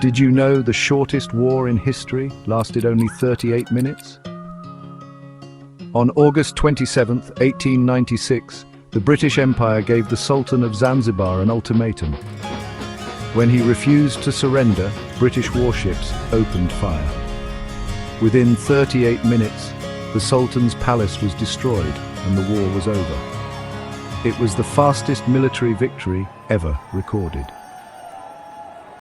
Did you know the shortest war in history lasted only 38 minutes? On August 27, 1896, the British Empire gave the Sultan of Zanzibar an ultimatum. When he refused to surrender, British warships opened fire. Within 38 minutes, the Sultan's palace was destroyed and the war was over. It was the fastest military victory ever recorded.